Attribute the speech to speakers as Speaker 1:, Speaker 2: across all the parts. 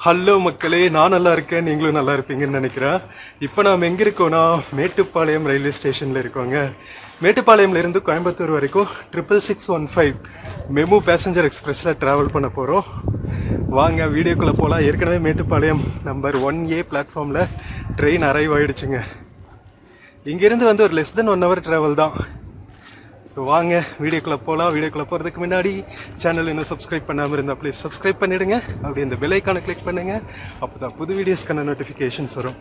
Speaker 1: Hello மக்களே, நான் நல்லா இருக்கேன், நீங்களும் நல்லா இருப்பீங்கன்னு நினைக்கிறேன். இப்போ நாம் எங்கே இருக்கோன்னா மேட்டுப்பாளையம் ரயில்வே ஸ்டேஷனில் இருக்கோங்க. மேட்டுப்பாளையம்லேருந்து கோயம்புத்தூர் வரைக்கும் 66615 மெமு பேசஞ்சர் எக்ஸ்பிரஸில் ட்ராவல் பண்ண போகிறோம். வாங்க வீடியோக்குள்ளே போகலாம். ஏற்கனவே மேட்டுப்பாளையம் நம்பர் 1A பிளாட்ஃபார்மில் ட்ரெயின் அரைவ் ஆகிடுச்சுங்க. இங்கேருந்து ஒரு லெஸ் தென் 1 ஹவர் ட்ராவல் தான். ஸோ வாங்க வீடியோக்குள்ளே போகலாம். வீடியோக்குள்ளே போகிறதுக்கு முன்னாடி சேனல் இன்னும் சப்ஸ்கிரைப் பண்ணாமல் இருந்தால் ப்ளீஸ் சப்ஸ்கிரைப் பண்ணிவிடுங்க. அப்படி இந்த பெல் ஐக்கானை கிளிக் பண்ணுங்கள். அப்போ தான் புது வீடியோஸ்க்கான நோட்டிஃபிகேஷன்ஸ் வரும்.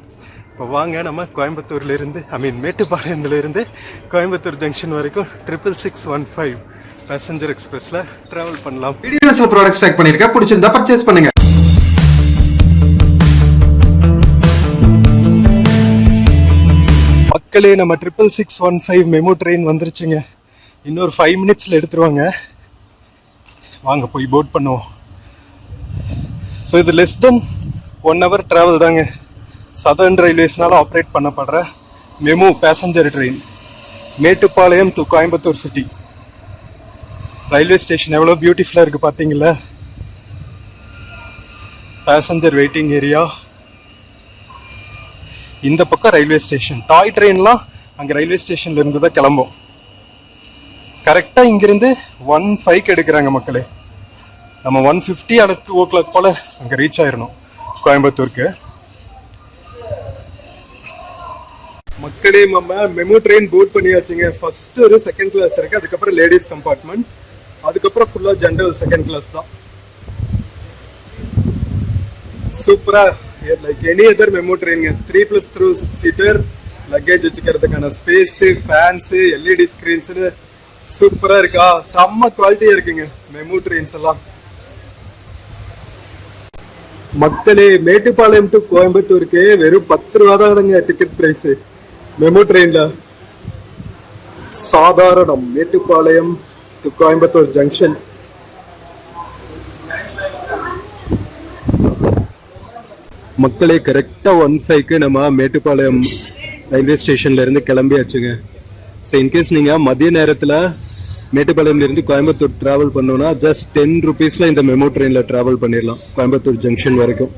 Speaker 1: இப்போ வாங்க நம்ம கோயம்புத்தூர்லேருந்து மேட்டுப்பாளையத்துலேருந்து கோயம்புத்தூர் ஜங்ஷன் வரைக்கும் 66615 பேசஞ்சர் எக்ஸ்பிரஸில் ட்ராவல் பண்ணலாம்.
Speaker 2: வீடியோஸில் ப்ராடக்ட்ஸ் ட்ராக் பண்ணியிருக்கேன், பிடிச்சிருந்தா பர்ச்சேஸ் பண்ணுங்கள்.
Speaker 1: மக்களே, நம்ம 66615 மெமு ட்ரெயின் வந்துருச்சுங்க. இன்னொரு 5 மினிட்ஸில் எடுத்துருவாங்க. வாங்க போய் போர்ட் பண்ணுவோம். ஸோ இது லெஸ் தென் 1 ஹவர் ட்ராவல் தாங்க. சதர்ன் ரயில்வேஸ்னால ஆப்ரேட் பண்ணப்படுற MEMU passenger train Mettupalayam to Coimbatore city. Railway station எவ்வளோ பியூட்டிஃபுல்லாக இருக்குது பார்த்தீங்களா. Passenger waiting area. இந்த பக்கம் ரயில்வே ஸ்டேஷன். டாய் ட்ரெயின்லாம் அங்கே ரயில்வே ஸ்டேஷன்ல இருந்து தான் கிளம்பும். கரெக்டாக இங்கிருந்து 1:05 எடுக்கிறாங்க மக்களே. நம்ம 1:50 அல்ல 2 o'clock போல அங்கே ரீச் ஆயிடணும் கோயம்புத்தூருக்கு. மக்களே, நம்ம மெமு ட்ரெயின் போர்ட் பண்ணியாச்சுங்க. ஃபர்ஸ்ட் ஒரு செகண்ட் கிளாஸ் இருக்கு, அதுக்கப்புறம் லேடிஸ் கம்பார்ட்மெண்ட், அதுக்கப்புறம் ஃபுல்லா ஜென்ரல் செகண்ட் கிளாஸ் தான். சூப்பரா லைக் எனி அதர் மெமு ட்ரெயின்ங்க. 3+3 சீட்டர், லக்கேஜ் வச்சுக்கிறதுக்கான ஸ்பேஸ், ஃபேன்ஸ், எல்இடி ஸ்கிரீன்ஸ் சூப்பரா இருக்கா. செம்ம குவாலிட்டியா இருக்குங்க மெமு ட்ரெயின்ஸ் எல்லாம். மக்களே, மேட்டுப்பாளையம் டு கோயம்புத்தூருக்கு வெறும் 10 ரூபா தாங்க டிக்கெட் பிரைஸ் மெமு ட்ரெயின்ல. சாதாரணம் மேட்டுப்பாளையம் டு கோயம்புத்தூர் ஜங்ஷன். மக்களே, கரெக்டா 1:05 நம்ம மேட்டுப்பாளையம் ரயில்வே ஸ்டேஷன்ல இருந்து கிளம்பியாச்சுங்க. ஸோ இன்கேஸ் நீங்க மதிய நேரத்தில் மேட்டுப்பாளையம்ல இருந்து கோயம்புத்தூர் டிராவல் பண்ணோம்னா ஜஸ்ட் 10 rupeesல இந்த மெமு ட்ரெயின்ல டிராவல் பண்ணிடலாம் கோயம்புத்தூர் ஜங்ஷன் வரைக்கும்.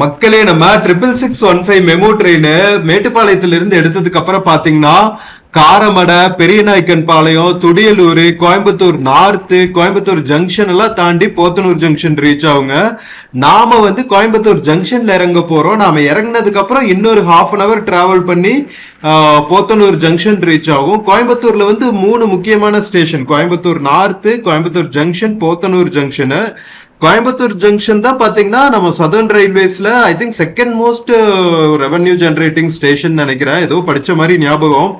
Speaker 2: மக்களே, நம்ம 66615 மெமு ட்ரெயின் மேட்டுப்பாளையத்திலிருந்து எடுத்ததுக்கு அப்புறம் பாத்தீங்கன்னா காரமடை, பெரியநாயக்கன் பாளையம், துடியலூர், கோயம்புத்தூர் நார்த்து, கோயம்புத்தூர் ஜங்ஷன் எல்லாம் தாண்டி போத்தனூர் ஜங்ஷன் ரீச் ஆகுங்க. நாம வந்து கோயம்புத்தூர் ஜங்ஷன்ல இறங்க போறோம். நாம இறங்கினதுக்கு அப்புறம் இன்னொரு ½ டிராவல் பண்ணி போத்தனூர் ஜங்ஷன் ரீச் ஆகும். கோயம்புத்தூர்ல வந்து 3 முக்கியமான station: Coimbatore north, Coimbatore junction, Podanur junction. Coimbatore junction தான் பாத்தீங்கன்னா நம்ம சதர்ன் ரயில்வேஸ்ல I think second most revenue generating station நினைக்கிறேன், ஏதோ படிச்ச மாதிரி ஞாபகம்.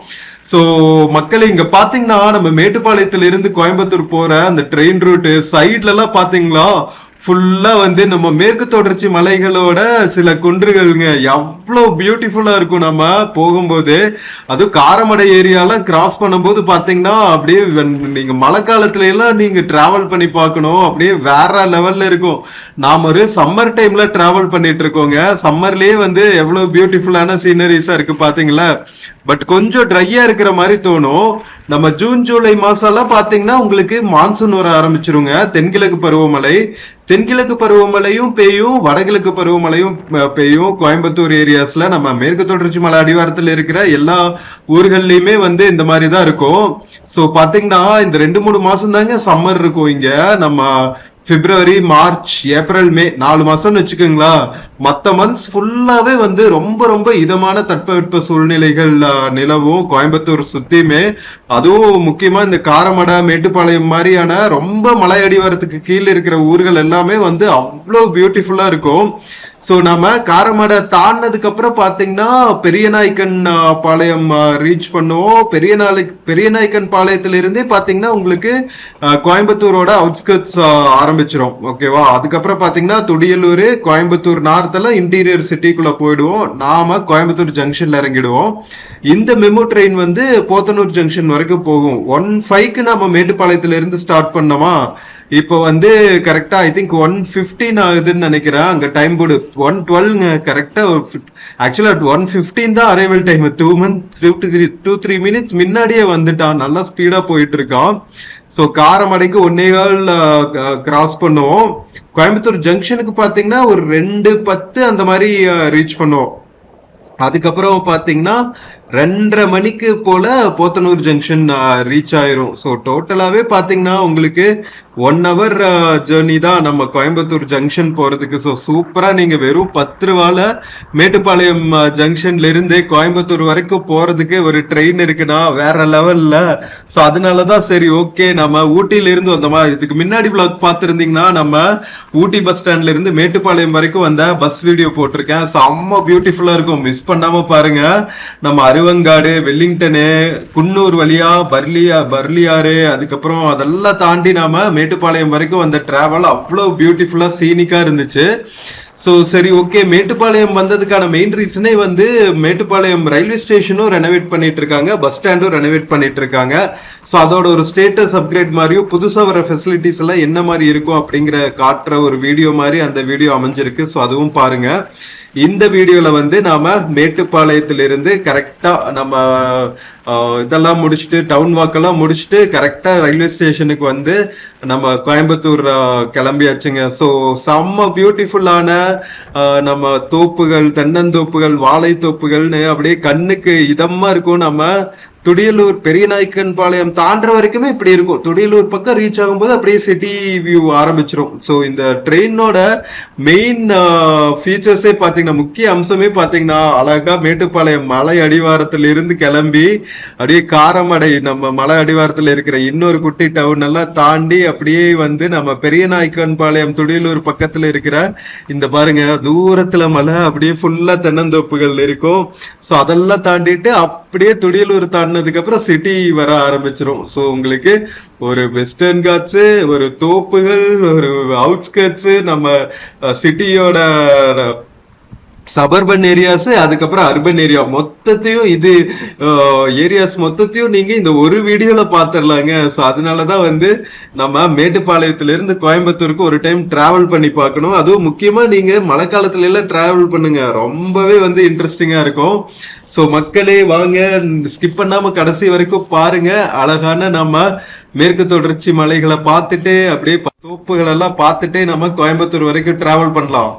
Speaker 2: சோ மக்கள் இங்க பாத்தீங்கன்னா நம்ம மேட்டுப்பாளையத்துல இருந்து கோயம்புத்தூர் போற அந்த ட்ரெயின் ரூட் சைட்ல எல்லாம் பாத்தீங்களா ஃபுல்லா வந்து நம்ம மேற்கு தொடர்ச்சி மலைகளோட சில குன்றுகள்ங்க. எவ்வளவு பியூட்டிஃபுல்லா இருக்கும் நம்ம போகும்போது. அதுவும் காரமடை ஏரியாலாம் கிராஸ் பண்ணும்போது பாத்தீங்கன்னா அப்படியே நீங்க மழை காலத்துல எல்லாம் நீங்க டிராவல் பண்ணி பார்க்கணும், அப்படியே வேற லெவல்ல இருக்கும். நாம ஒரு சம்மர் டைம்ல டிராவல் பண்ணிட்டு இருக்கோங்க. சம்மர்லயே வந்து எவ்வளவு பியூட்டிஃபுல்லான சீனரிஸா இருக்கு பாத்தீங்களா. பட் கொஞ்சம் ட்ரையா இருக்கிற மாதிரி தோணும். நம்ம ஜூன் ஜூலை மாசம் எல்லாம் பாத்தீங்கன்னா உங்களுக்கு மான்சூன் வர ஆரம்பிச்சிருங்க. தென்கிழக்கு பருவமழை, தென்கிழக்கு பருவமழையும் பெய்யும், வடகிழக்கு பருவமழையும் பெய்யும். கோயம்புத்தூர் ஏரியாஸ்ல நம்ம மேற்கு தொடர்ச்சி மலை அடிவாரத்துல இருக்கிற எல்லா ஊர்கள்லயுமே வந்து இந்த மாதிரி தான் இருக்கும். சோ பாத்தீங்கன்னா இந்த 2-3 மாசம் தாங்க சம்மர் இருக்கும் இங்க. நம்ம பிப்ரவரி, மார்ச், ஏப்ரல், மே 4 மாசம்னு வச்சுக்கோங்களா. மத்த மந்த்ஸ் ஃபுல்லாவே வந்து ரொம்ப ரொம்ப இதமான தட்பவெட்ப சூழ்நிலைகள் நிலவும் கோயம்புத்தூர் சுத்தியுமே. அதுவும் முக்கியமா இந்த காரமடை, மேட்டுப்பாளையம் மாதிரியான ரொம்ப மலை அடிவாரத்துக்கு கீழே இருக்கிற ஊர்கள் எல்லாமே வந்து அவ்வளவு பியூட்டிஃபுல்லா இருக்கும். சோ நம்ம காரமடை தாண்டினதுக்கு அப்புறம் பாத்தீங்கன்னா பெரியநாயக்கன் பாளையம் ரீச் பண்ணுவோம். பெரியநாயக்கன் பாளையத்துல இருந்தே பாத்தீங்கன்னா உங்களுக்கு கோயம்புத்தூரோட அவுட்ஸ்கர்ட்ஸ் ஆரம்பிச்சிரும். ஓகேவா. அதுக்கப்புறம் பாத்தீங்கன்னா துடியலூர், கோயம்புத்தூர் நார்த்ல இன்டீரியர் சிட்டிக்குள்ள போயிடுவோம். நாம கோயம்புத்தூர் ஜங்ஷன்ல இறங்கிடுவோம். இந்த மெமு ட்ரெயின் வந்து போத்தனூர் ஜங்ஷன் வரைக்கும் போகும். 1:05க்கு நம்ம மேட்டுப்பாளையத்துல இருந்து ஸ்டார்ட் பண்ணோமா, இப்போ வந்து கரெக்டா ஐ திங்க் 1:15 ஆகுதுன்னு நினைக்கிறேன். அங்க டைம் போர்டு 1:12 கரெக்டா. ஆக்சுவலா 1:15 தான் அரைவல் டைம். 2-3 மினிட்ஸ் முன்னாடியே வந்துட்டான். நல்லா ஸ்பீடா போயிட்டு இருக்கான். சோ காரமடைக்கு 1:15 கிராஸ் பண்ணுவோம். கோயம்புத்தூர் ஜங்ஷனுக்கு பாத்தீங்கன்னா ஒரு 2:10 அந்த மாதிரி ரீச் பண்ணுவோம். அதுக்கப்புறம் பாத்தீங்கன்னா 2:30 மணிக்கு போல போத்தனூர் ஜங்ஷன் ரீச் ஆயிரும். ஸோ டோட்டலாவே பாத்தீங்கன்னா உங்களுக்கு 1 hour ஜேர்னி தான் நம்ம கோயம்புத்தூர் ஜங்ஷன் போறதுக்கு. ஸோ சூப்பரா நீங்க வெறும் 10 ரூபால மேட்டுப்பாளையம் ஜங்ஷன்ல இருந்து கோயம்புத்தூர் வரைக்கும் போறதுக்கு ஒரு ட்ரெயின் இருக்குன்னா வேற லெவல்ல. ஸோ அதனாலதான் சரி ஓகே நம்ம ஊட்டியில இருந்து வந்தோமா. இதுக்கு முன்னாடி பிளாக் பார்த்துருந்தீங்கன்னா நம்ம ஊட்டி பஸ் ஸ்டாண்ட்ல இருந்து மேட்டுப்பாளையம் வரைக்கும் வந்த பஸ் வீடியோ போட்டிருக்கேன். செம்ம பியூட்டிஃபுல்லா இருக்கும், மிஸ் பண்ணாம பாருங்க. நம்ம அருவங்காடு, வெல்லிங்டனு, குன்னூர் வழியா பர்லியாறு, அதுக்கப்புறம் அதெல்லாம் தாண்டி நாம மேட்டுப்பாளையம் வரைக்கும் அந்த டிராவல் அவ்வளவு பியூட்டிஃபுல்லா சீனிக்கா இருந்துச்சு. சோ சரி ஓகே. மேட்டுப்பாளையம் வந்ததுக்கான மெயின் ரீசனே வந்து மேட்டுப்பாளையம் ரயில்வே ஸ்டேஷனும் ரெனோவேட் பண்ணிட்டு இருக்காங்க, பஸ் ஸ்டாண்டும் ரெனோவேட் பண்ணிட்டு இருக்காங்க. சோ அதோட ஒரு ஸ்டேட்டஸ் அப்கிரேட் மாதிரியும் புதுசா வர ஃபெசிலிட்டிஸ் எல்லாம் என்ன மாதிரி இருக்கும் அப்படிங்கிற காட்டுற ஒரு வீடியோ மாதிரி அந்த வீடியோ அமைஞ்சிருக்கு. சோ அதுவும் பாருங்க. இந்த வீடியோல வந்து நாம மேட்டுப்பாளையத்திலிருந்து கரெக்டா நம்ம இதெல்லாம் முடிச்சுட்டு டவுன் வாக்கெல்லாம் முடிச்சுட்டு கரெக்டா ரயில்வே ஸ்டேஷனுக்கு வந்து நம்ம கோயம்புத்தூர் கிளம்பியாச்சுங்க. ஸோ செம்ம பியூட்டிஃபுல்லான நம்ம தோப்புகள், தென்னந்தோப்புகள், வாழை தோப்புகள்னு அப்படியே கண்ணுக்கு இதமா இருக்கும். நம்ம துடியலூர் பெரியநாயக்கன் பாளையம் தாண்டுற வரைக்குமே இப்படி இருக்கும். துடியலூர் பக்கம் ரீச் ஆகும்போது அப்படியே சிட்டி வியூ ஆரம்பிச்சிடும். ஸோ இந்த ட்ரெயினோட மெயின் ஃபீச்சர்ஸே பாத்தீங்கன்னா, முக்கிய அம்சமே பாத்தீங்கன்னா அழகா மேட்டுப்பாளையம் மலை அடிவாரத்துல இருந்து கிளம்பி அப்படியே காரமடை நம்ம மலை அடிவாரத்துல இருக்கிற இன்னொரு குட்டி டவுன் எல்லாம் தாண்டி அப்படியே வந்து நம்ம பெரியநாயக்கன் பாளையம் துடியலூர் பக்கத்துல இருக்கிற இந்த பாருங்க தூரத்துல மலை அப்படியே ஃபுல்லா தென்னந்தோப்புகள் இருக்கும். ஸோ அதெல்லாம் தாண்டிட்டு அப்படியே துடியலூர் தாண்டினதுக்கு அப்புறம் சிட்டி வர ஆரம்பிச்சிரும். ஸோ உங்களுக்கு ஒரு வெஸ்டர்ன் காட்ஸ், ஒரு தோப்புகள், ஒரு அவுட்ஸ்கர்ட்ஸ், நம்ம சிட்டியோட சபர்பன் ஏரியாஸ், அதுக்கப்புறம் அர்பன் ஏரியா மொத்தத்தையும் இது ஏரியாஸ் மொத்தத்தையும் நீங்க இந்த ஒரு வீடியோல பாத்துடலாங்க. ஸோ அதனாலதான் வந்து நம்ம மேட்டுப்பாளையத்துல இருந்து கோயம்புத்தூருக்கு ஒரு டைம் டிராவல் பண்ணி பார்க்கணும். அதுவும் முக்கியமா நீங்க மழை காலத்துல எல்லாம் டிராவல் பண்ணுங்க, ரொம்பவே வந்து இன்ட்ரெஸ்டிங்கா இருக்கும். ஸோ மக்களே வாங்க, ஸ்கிப் பண்ணாம கடைசி வரைக்கும் பாருங்க. அழகான நம்ம மேற்கு தொடர்ச்சி மலைகளை பார்த்துட்டு அப்படியே தோப்புகள் எல்லாம் பார்த்துட்டே நம்ம கோயம்புத்தூர் வரைக்கும் டிராவல் பண்ணலாம்.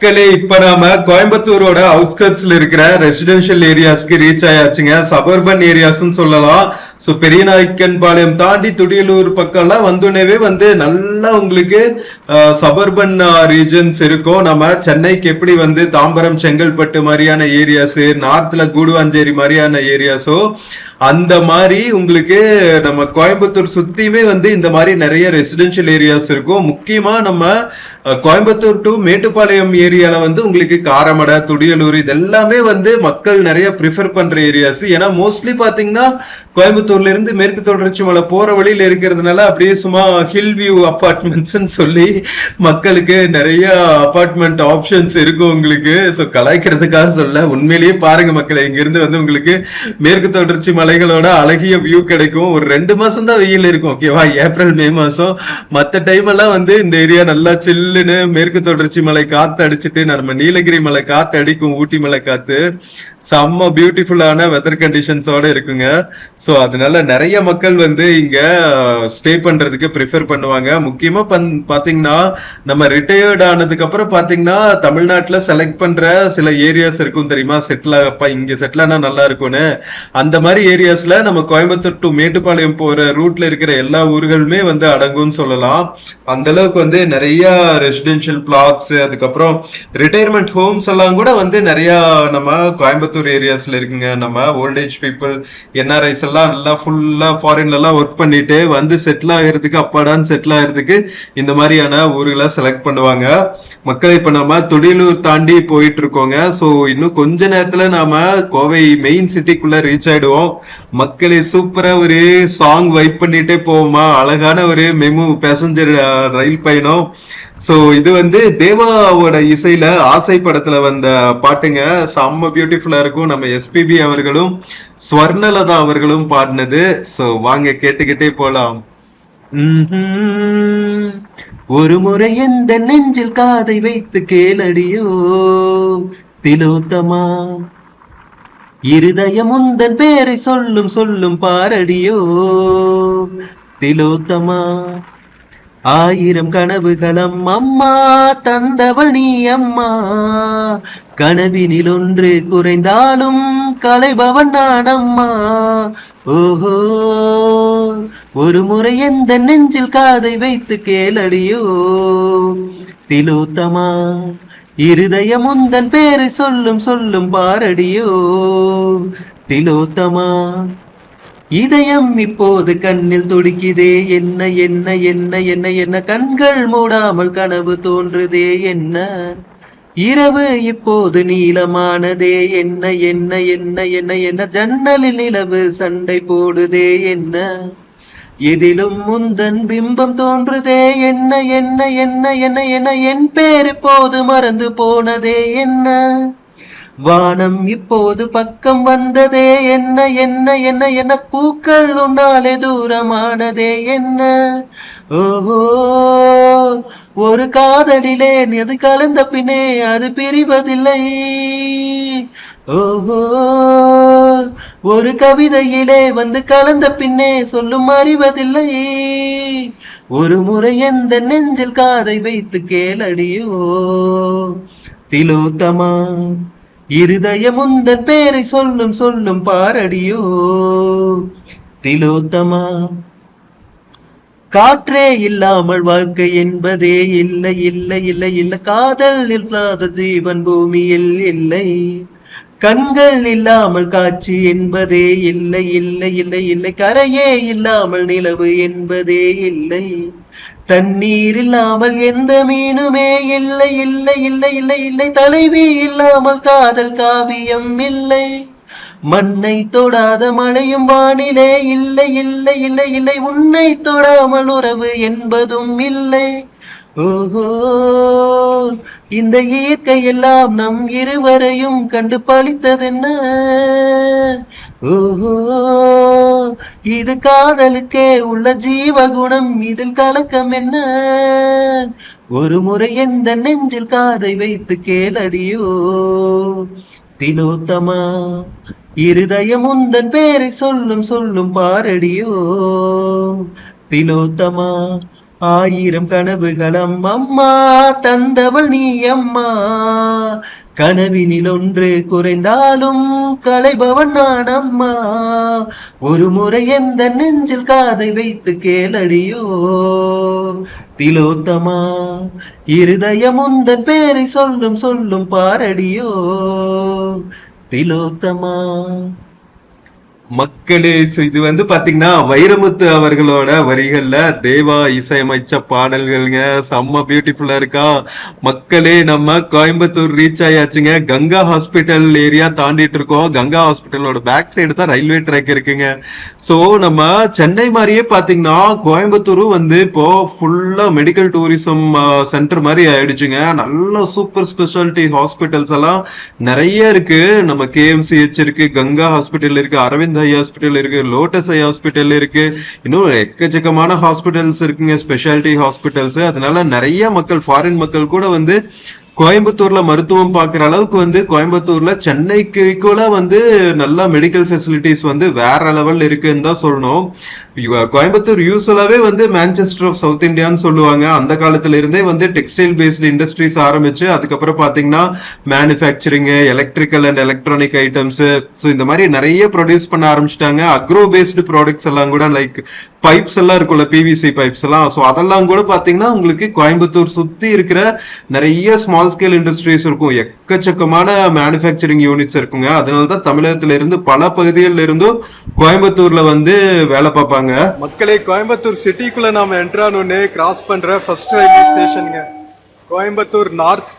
Speaker 2: மக்களே, இப்ப நாம கோயம்புத்தூரோட அவுட்ஸ்கர்ட்ஸ்ல இருக்கிற ரெசிடென்ஷியல் ஏரியாஸ்க்கு ரீச் ஆயாச்சுங்க. சபர்பன் ஏரியாஸ்ன்னு சொல்லலாம். சோ பெரியநாயக்கன்பாளையம் தாண்டி துடியலூர் பக்கம்லாம் வந்தோடனே நல்லா உங்களுக்கு சபர்பன் ரீஜன்ஸ் இருக்கும். நம்ம சென்னைக்கு எப்படி தாம்பரம் செங்கல்பட்டு மாதிரியான ஏரியாஸ், நார்த்ல கூடுவாஞ்சேரி மாதிரியான ஏரியாஸோ அந்த மாதிரி உங்களுக்கு நம்ம கோயம்புத்தூர் சுத்தியுமே இந்த மாதிரி நிறைய ரெசிடென்ஷியல் ஏரியாஸ் இருக்கும். முக்கியமா நம்ம கோயம்புத்தூர் டு மேட்டுப்பாளையம் ஏரியால உங்களுக்கு காரமடை, துடியலூர் இதெல்லாமே மக்கள் நிறைய ப்ரிஃபர் பண்ற ஏரியாஸ். ஏன்னா மோஸ்ட்லி பாத்தீங்கன்னா கோயம்புத்தூர்ல இருந்து மேற்கு தொடர்ச்சி மலை போற வழியில இருக்கிறதுனால அப்படியே சும்மா ஹில் வியூ அபார்ட்மெண்ட்ஸ் சொல்லி மக்களுக்கு நிறைய அபார்ட்மெண்ட் ஆப்ஷன்ஸ் இருக்கும் உங்களுக்கு. சோ கலாய்க்கிறதுக்காக சொல்ல, உண்மையிலேயே பாருங்க மக்களே, இங்க இருந்து உங்களுக்கு மேற்கு தொடர்ச்சி மலைகளோட அழகிய வியூ கிடைக்கும். ஒரு 2 மாசம் தான் வெயில் இருக்கும், ஓகேவா, ஏப்ரல் மே மாசம். மத்த டைம் எல்லாம் இந்த ஏரியா நல்லா சில்லுன்னு மேற்கு தொடர்ச்சி மலை காத்து அடிச்சுட்டு, நம்ம நீலகிரி மலை காத்து அடிக்கும், ஊட்டி மலை காத்து செம்ம பியூட்டிஃபுல்லான வெதர் கண்டிஷன்ஸோட இருக்குங்க. சோ அதனால நிறைய மக்கள் இங்க ஸ்டே பண்றதுக்கு ப்ரிஃபர் பண்ணுவாங்க. முக்கியமா பாத்தீங்கன்னா நம்ம ரிட்டையர்ட் ஆனதுக்கு அப்புறம் பாத்தீங்கன்னா தமிழ்நாட்டுல செலக்ட் பண்ற சில ஏரியாஸ் இருக்கும் தெரியுமா, இங்க செட்டில் ஆனா நல்லா இருக்கும்னு. அந்த மாதிரி ஏரியாஸ்ல நம்ம கோயம்புத்தூர் டு மேட்டுப்பாளையம் போற ரூட்ல இருக்கிற எல்லா ஊர்களுமே அடங்கும்னு சொல்லலாம். அந்த அளவுக்கு நிறைய ரெசிடென்ஷியல் பிளாட்ஸ், அதுக்கப்புறம் ரிட்டையர்மெண்ட் ஹோம்ஸ் எல்லாம் கூட நிறைய நம்ம கோயம்புத்தூர் ஏரியாஸ்ல இருக்குங்க. நம்ம ஓல்ட் ஏஜ் பீப்புள், என்ஆர்ஐஸ் எல்லாம் நல்லா ஃபுல்லா ஃபாரின்ல எல்லாம் ஒர்க் பண்ணிட்டு செட்டில் ஆகிறதுக்கு, அப்பாடான்னு செட்டில் ஆகிறதுக்கு இந்த மாதிரியான ஊர்களை செலக்ட் பண்ணுவாங்க. மக்களை இப்ப நம்ம துடியலூர் தாண்டி போயிட்டு இருக்கோங்க. சோ இன்னும் கொஞ்ச நேரத்துல நாம கோவை மெயின் சிட்டிக்குள்ள ரீச் ஆயிடுவோம். மக்களே, சூப்பரா ஒரு சாங் வைப் பண்ணிட்டே போவோமா, அழகான ஒரு மெமு பேசஞ்சர் ரயில் பயணம். சோ இது தேவாவோட இசையில ஆசை படத்துல வந்த பாட்டுங்க. செம்ம பியூட்டிஃபுல்லா இருக்கும். நம்ம எஸ்பிபி அவர்களும் ஸ்வர்ணலதா அவர்களும் பாடினது. சோ வாங்க கேட்டுக்கிட்டே போலாம். ஒரு முறை எந்த நெஞ்சில் காதை வைத்து கேளடியோ திலோத்தமா, இருதயம் உந்தன் பேரை சொல்லும் சொல்லும் பாரடியோ திலோத்தமா. 1000 கனவுகளம் அம்மா தந்தவள் நீ அம்மா, கனவினில் ஒன்று குறைந்தாலும் கலைபவன் நான் அம்மா. ஓஹோ, ஒரு முறை எந்த நெஞ்சில் காதை வைத்து கேளடியோ திலோத்தமா, இருதயம் உந்தன் பேரை சொல்லும் சொல்லும் பாரடியோ திலோத்தமா. இதயம் இப்போது கண்ணில் துடிக்குதே, என்ன என்ன என்ன என்ன என்ன, கண்கள் மூடாமல் கனவு தோன்றுதே என்ன, இரவு இப்போது நீளமானதே, என்ன என்ன என்ன என்ன என்ன, ஜன்னலில் நிலவு சண்டை போடுதே என்ன, எதிலும் முந்தன் பிம்பம் தோன்றுதே, என்ன என்ன என்ன என்ன என்ன, என் பேர் இப்போது மறந்து போனதே என்ன, வானம் இப்போது பக்கம் வந்ததே, என்ன என்ன என்ன என்ன, பூக்கள் உன்னாலே தூரமானதே என்ன. ஓஹோ, ஒரு காதலிலே அது கலந்த பின்னே அது பிரிவதில்லை. ஓஹோ, ஒரு கவிதையிலே கலந்த பின்னே சொல்லும் அறிவதில்லை. ஒரு முறை எந்த நெஞ்சில் காதை வைத்து கேளடியோ திலோத்தமா, இருதயம் உந்தன் பேரை சொல்லும் சொல்லும் பாரடியோ திலோத்தமா. காற்றே இல்லாமல் வாழ்க்கை என்பதே இல்லை இல்லை இல்லை இல்லை, காதல் இல்லாத ஜீவன் பூமியில் இல்லை, கண்கள் இல்லாமல் காட்சி என்பதே இல்லை இல்லை இல்லை இல்லை, கரையே இல்லாமல் நிலவு என்பதே இல்லை, தண்ணீர் இல்லாமல் எந்த மீனுமே இல்லை இல்லை இல்லை இல்லை இல்லை, தலைவி இல்லாமல் காதல் காவியம் இல்லை, மண்ணை தொடாத மழையும் வானிலே இல்லை இல்லை இல்லை இல்லை, உன்னை தொடாமல் உறவு என்பதும் இல்லை. ஓஹோ, இந்த இயற்கை எல்லாம் நம் இருவரையும் கண்டு பழித்ததென்ன. ஓஹோ, இது காதலுக்கே உள்ள ஜீவகுணம், இதில் கலக்கம் என்ன. ஒரு முறை எந்த நெஞ்சில் காதை வைத்து கேளடியோ திலோத்தமா, இருதயம் உந்தன் பேரை சொல்லும் சொல்லும் பாரடியோ திலோத்தமா. ஆயிரம் கனவுகளம் அம்மா தந்தவள் நீ அம்மா, கனவினில் ஒன்று குறைந்தாலும் கலைபவன் நான் அம்மா, ஒரு முறை எந்த நெஞ்சில் காதை வைத்து கேளடியோ திலோத்தமா, இருதயம் உந்தன் பேரை சொல்லும் சொல்லும் பாரடியோ திலோத்தமா. மக்களே, இது வந்து பாத்தீங்கன்னா வைரமுத்து அவர்களோட வரிகள்ல தேவா இசையமைச்ச பாடல்கள்ங்க. செம்ம பியூட்டிஃபுல்லா இருக்கா மக்களே. நம்ம கோயம்புத்தூர் ரீச் ஆயாச்சுங்க. கங்கா ஹாஸ்பிட்டல் ஏரியா தாண்டிட்டு இருக்கோம். கங்கா ஹாஸ்பிட்டலோட பேக் சைடு தான் ரயில்வே ட்ராக் இருக்குங்க. சோ நம்ம சென்னை மாதிரியே பாத்தீங்கன்னா கோயம்புத்தூரும் வந்து இப்போ ஃபுல்லா மெடிக்கல் டூரிசம் சென்டர் மாதிரி ஆயிடுச்சுங்க. நல்ல சூப்பர் ஸ்பெஷாலிட்டி ஹாஸ்பிட்டல்ஸ் எல்லாம் நிறைய இருக்கு. நம்ம கேஎம்சிஹெச் இருக்கு, கங்கா ஹாஸ்பிட்டல் இருக்கு, அரவிந்த் ஐ ஹாஸ்பிட்டல் இருக்கு, லோட்டஸ் ஐ ஹாஸ்பிட்டல் இருக்கு, இன்னும் எக்கச்சக்கமான ஹாஸ்பிட்டல்ஸ் இருக்குங்க, ஸ்பெஷாலிட்டி ஹாஸ்பிட்டல்ஸ். அதனால நிறைய மக்கள், ஃபாரின் மக்கள் கூட வந்து கோயம்புத்தூர்ல மருத்துவம் பார்க்குற அளவுக்கு வந்து கோயம்புத்தூர்ல சென்னைக்கு ஈக்குவலா வந்து நல்ல மெடிக்கல் ஃபெசிலிட்டிஸ் வந்து வேற லெவல் இருக்குன்னு தான் சொல்லணும். கோயம்புத்தூர் யூஸ்வலாவே வந்து மான்செஸ்டர் ஆஃப் சவுத் இந்தியான்னு சொல்லுவாங்க. அந்த காலத்துல இருந்தே வந்து டெக்ஸ்டைல் பேஸ்டு இண்டஸ்ட்ரீஸ் ஆரம்பிச்சு அதுக்கப்புறம் பாத்தீங்கன்னா manufacturing, electrical and electronic items, so இந்த மாதிரி நிறைய ப்ரொடியூஸ் பண்ண ஆரம்பிச்சிட்டாங்க. அக்ரோ பேஸ்டு ப்ராடக்ட்ஸ் எல்லாம் கூட லைக் பைப்ஸ் எல்லாம் இருக்கும்ல, பிவிசி பைப்ஸ் எல்லாம், ஸோ அதெல்லாம் கூட பாத்தீங்கன்னா உங்களுக்கு கோயம்புத்தூர் சுத்தி இருக்கிற நிறைய ஸ்மால் ஸ்கேல் இண்டஸ்ட்ரீஸ் இருக்கும். எக்கச்சக்கமான மேனுஃபேக்சரிங் யூனிட்ஸ் இருக்குங்க. அதனாலதான் தமிழகத்துல இருந்து பல பகுதிகளில் இருந்தும் கோயம்புத்தூர்ல வந்து வேலை பார்ப்பாங்க.
Speaker 1: மக்களே, கோயம்புத்தூர் சிட்டிக்குள்ள நாம என்ட்ரானோன்னு கிராஸ் பண்ற ஃபர்ஸ்ட் ரயில்வே ஸ்டேஷனுங்க கோயம்புத்தூர் நார்த்.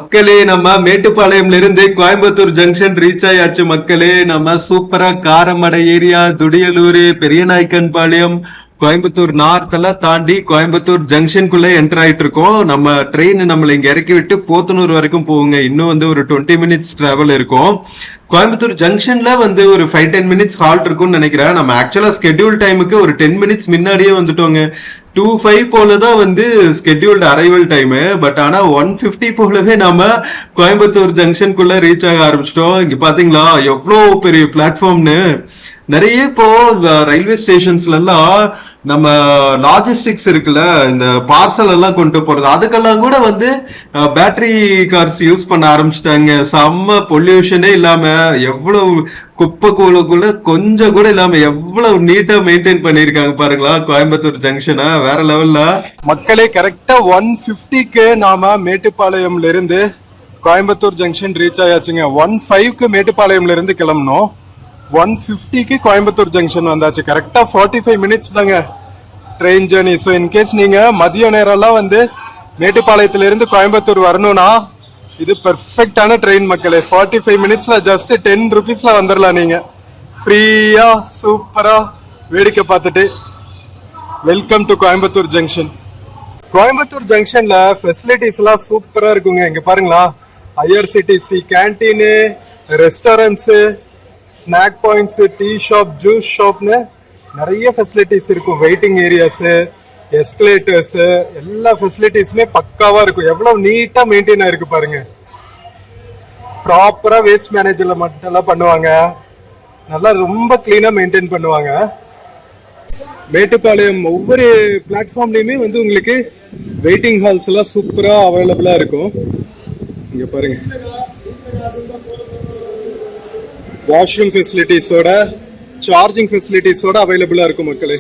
Speaker 2: மக்களே, நம்ம மேட்டுப்பாளையம்ல இருந்து கோயம்புத்தூர் ஜங்ஷன் ரீச் ஆயாச்சு மக்களே. நம்ம சூப்பரா காரமடை ஏரியா, துடியலூர், பெரியநாயக்கன் பாளையம், கோயம்புத்தூர் நார்த் எல்லாம் தாண்டி கோயம்புத்தூர் ஜங்ஷனுக்குள்ள என்டர் ஆயிட்டு இருக்கோம். நம்ம ட்ரெயின் நம்மள இங்க இறக்கி விட்டு போத்தனூர் வரைக்கும் போகுங்க. இன்னும் வந்து ஒரு 20 மினிட்ஸ் டிராவல் இருக்கும். கோயம்புத்தூர் ஜங்ஷன்ல வந்து ஒரு 5-10 மினிட்ஸ் ஹால்ட் இருக்கும்னு நினைக்கிறேன். நம்ம ஆக்சுவலா ஸ்கெட்யூல் டைமுக்கு ஒரு 10 மினிட்ஸ் முன்னாடியே வந்துட்டோங்க. 2:05 போலதான் வந்து ஸ்கெட்யூல்டு அரைவல் டைம். பட் ஆனா 1:50 போலவே நாம கோயம்புத்தூர் ஜங்ஷனுக்குள்ள ரீச் ஆக ஆரம்பிச்சிட்டோம். இங்க பாத்தீங்களா எவ்வளவு பெரிய பிளாட்ஃபார்ம்னு. நிறைய இப்போ ரயில்வே ஸ்டேஷன்ஸ்ல எல்லாம் நம்ம லாஜிஸ்டிக்ஸ் இருக்குல்ல, இந்த பார்சல் எல்லாம் கொண்டு போறது, அதுக்கெல்லாம் கூட வந்து பேட்டரி கார்ஸ் யூஸ் பண்ண ஆரம்பிச்சிட்டாங்க. செம்ம பொல்யூஷனே இல்லாம, எவ்வளவு குப்பை கூலக்குள்ள கொஞ்சம் கூட இல்லாம எவ்வளவு நீட்டா மெயின்டைன் பண்ணிருக்காங்க பாருங்களா கோயம்புத்தூர் ஜங்ஷனை. வேற லெவல்ல
Speaker 1: மக்களே. கரெக்டா 1:50க்கு நாம மேட்டுப்பாளையம்ல இருந்து கோயம்புத்தூர் ஜங்ஷன் ரீச் ஆயாச்சுங்க. 1:05க்கு மேட்டுப்பாளையம்ல இருந்து கிளம்பணும். 1:50க்கு கோயம்புத்தூர் ஜங்ஷன் வந்தாச்சு. கரெக்டா 45 மினிட்ஸ் தாங்க ட்ரெயின் ஜேர்னி. ஸோ இன்கேஸ் நீங்க மதிய நேரம்லாம் வந்து மேட்டுப்பாளையத்துல இருந்து கோயம்புத்தூர் வரணும்னா இது பெர்ஃபெக்டான ட்ரெயின் மக்களே. 45 மினிட்ஸ்ல ஜஸ்ட் 10 ருபீஸ்ல வந்துடலாம். நீங்க ஃப்ரீயா சூப்பரா வேடிக்கை பார்த்துட்டு. Welcome to Coimbatore junction. Coimbatore ஜங்ஷன்ல ஃபெசிலிட்டிஸ் எல்லாம் சூப்பரா இருக்குங்க. இங்க பாருங்களா, IRCTC canteen, restaurants, snack points, tea shop, juice ஷாப்னு நிறைய ஃபெசிலிட்டிஸ் இருக்கும். வெயிட்டிங் ஏரியாஸ், எஸ்கலேட்டர்ஸ், எல்லா ஃபெசிலிட்டிஸுமே பக்காவா இருக்கும். எவ்வளவு நீட்டா மெயின்டைன் ஆயிருக்கு பாருங்க. ப்ராப்பரா வேஸ்ட் மேனேஜர்ல மட்டும் எல்லாம் பண்ணுவாங்க. நல்லா ரொம்ப கிளீனா மெயின்டைன் பண்ணுவாங்க. மேட்டுப்பாளையம் ஒவ்வொரு பிளாட்ஃபார்ம்லயுமே வந்து உங்களுக்கு வெயிட்டிங் ஹால்ஸ் எல்லாம் சூப்பரா அவைலபிளா இருக்கும். இங்க பாருங்க, வாஷ்ரூம் ஃபெசிலிட்டிஸோட, சார்ஜிங் ஃபெசிலிட்டிஸோட அவைலபிளா இருக்கும் மக்களே.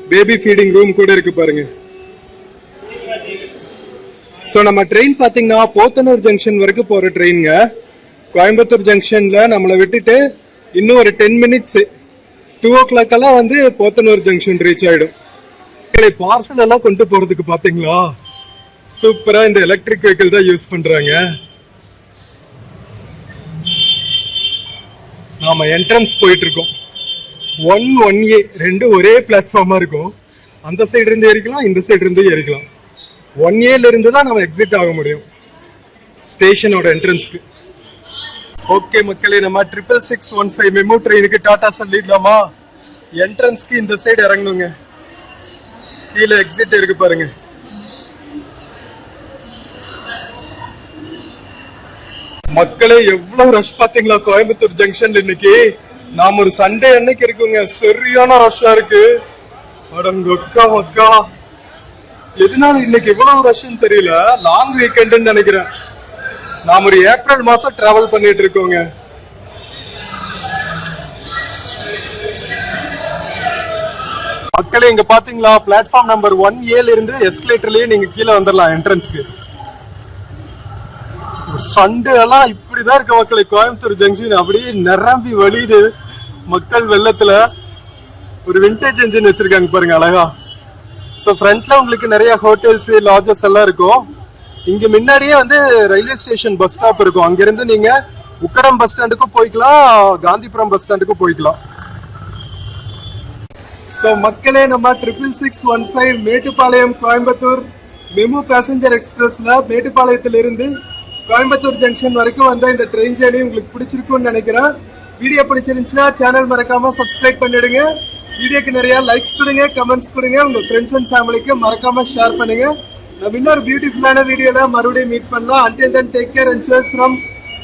Speaker 1: பேபி ஃபீடிங் ரூம் கூட இருக்கு பாருங்க. ஸோ நம்ம ட்ரெயின் பார்த்தீங்கன்னா போத்தனூர் ஜங்ஷன் வரைக்கும் போற ட்ரெயினுங்க. கோயம்புத்தூர் ஜங்ஷன்ல நம்மளை விட்டுட்டு இன்னும் ஒரு 10 மினிட்ஸ் 2 o'clock எல்லாம் வந்து போத்தனூர் ஜங்ஷன் ரீச் ஆயிடும். பார்சல் எல்லாம் கொண்டு போறதுக்கு பாத்தீங்களா சூப்பரா இந்த எலக்ட்ரிக் வெஹிக்கிள் தான் யூஸ் பண்றாங்க. நாம என்ட்ரன்ஸ் போயிட்டு இருக்கோம். 1A ரெண்டு ஒரே பிளாட்ஃபார்மா இருக்கும். அந்த சைடு இருந்து ஏறிக்கலாம், இந்த சைடு இருந்து ஏறிக்கலாம். 1Aல இருந்து தான் நம்ம எக்ஸிட் ஆக முடியும் ஸ்டேஷனோட என்ட்ரன்ஸ்க்கு. ஓகே மக்களே, நம்ம 66615 மெமு ட்ரெயினுக்கு டாடா சொல்லிடலாமா? என்ட்ரன்ஸ்க்கு இந்த சைடு இறங்கணுங்க. கீழே எக்ஸிட் இருக்கு பாருங்க. மக்களே எவ்வளவு ரஷ் பாத்தீங்களா கோயம்புத்தூர் ஜங்ஷன்ல இன்னைக்கு. நாம ஒரு சண்டே அன்னைக்கு இருக்குங்க. சரியான ரஷ்ஷா இருக்கு. அடங்கொக்கா மக்கா, எதனால இன்னைக்கு இவ்வளவு ரஷ்ன்னு தெரியல. லாங் வீக்கெண்ட்னு நினைக்கிறேன். நாம ஒரு ஏப்ரல் மாசம் டிராவல் பண்ணிட்டு இருக்கோங்க. மக்களே இங்க பாத்தீங்களா, பிளாட்ஃபார்ம் நம்பர் 1Aல இருந்து எஸ்கலேட்டர்லயே நீங்க கீழே வந்துடலாம் என்ட்ரன்ஸ்க்கு. சண்டே எல்லாம் இப்படிதான் இருக்கு மக்களே. கோயம்புத்தூர் ஜங்ஷன் அப்படியே நிரம்பி வழியுது மக்கள் வெள்ளத்துல. ஒரு விண்டேஜ் என்ஜின் வச்சிருக்காங்க பாருங்க அழகா. ஸோ ஃப்ரண்ட்ல உங்களுக்கு நிறைய ஹோட்டல்ஸ், லாட்ஜஸ் எல்லாம் இருக்கும். இங்க முன்னாடியே வந்து ரயில்வே ஸ்டேஷன் பஸ் ஸ்டாப் இருக்கும். அங்கிருந்து நீங்க உக்கடம் பஸ் ஸ்டாண்டுக்கும் போய்க்கலாம், காந்திபுரம் பஸ் ஸ்டாண்டுக்கும் போய்க்கலாம். ஸோ மக்களே, நம்ம 66615 மேட்டுப்பாளையம் கோயம்புத்தூர் மெமு பேசஞ்சர் எக்ஸ்பிரஸ்ல மேட்டுப்பாளையத்திலிருந்து கோயம்புத்தூர் ஜங்ஷன் வரைக்கும் வந்த இந்த ட்ரெயின் ஜேர்னி உங்களுக்கு பிடிச்சிருக்கும்னு நினைக்கிறேன். வீடியோ பிடிச்சிருந்துச்சுன்னா சேனல் மறக்காம சப்ஸ்கிரைப் பண்ணிடுங்க. வீடியோக்கு நிறைய லைக்ஸ் கொடுங்க, கமெண்ட்ஸ் கொடுங்க. உங்க ஃப்ரெண்ட்ஸ் அண்ட் ஃபேமிலிக்கு மறக்காம ஷேர் பண்ணுங்க. நம்ம இன்னொரு பியூட்டிஃபுல்லான வீடியோல மறுபடியும் மீட் பண்ணலாம். until then take care and cheers from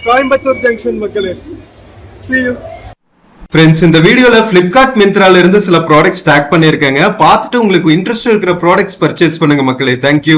Speaker 1: Coimbatore junction மக்களே. see you.
Speaker 2: ஃப்ரெண்ட்ஸ், இந்த வீடியோல பிளிப்கார்ட் மிந்த்ரால இருந்து சில ப்ராடக்ட்ஸ் டேக் பண்ணிருக்காங்க. பார்த்துட்டு உங்களுக்கு இன்ட்ரெஸ்ட் இருக்கிற ப்ராடக்ட்ஸ் பர்ச்சேஸ் பண்ணுங்க மக்களே. தேங்க்யூ.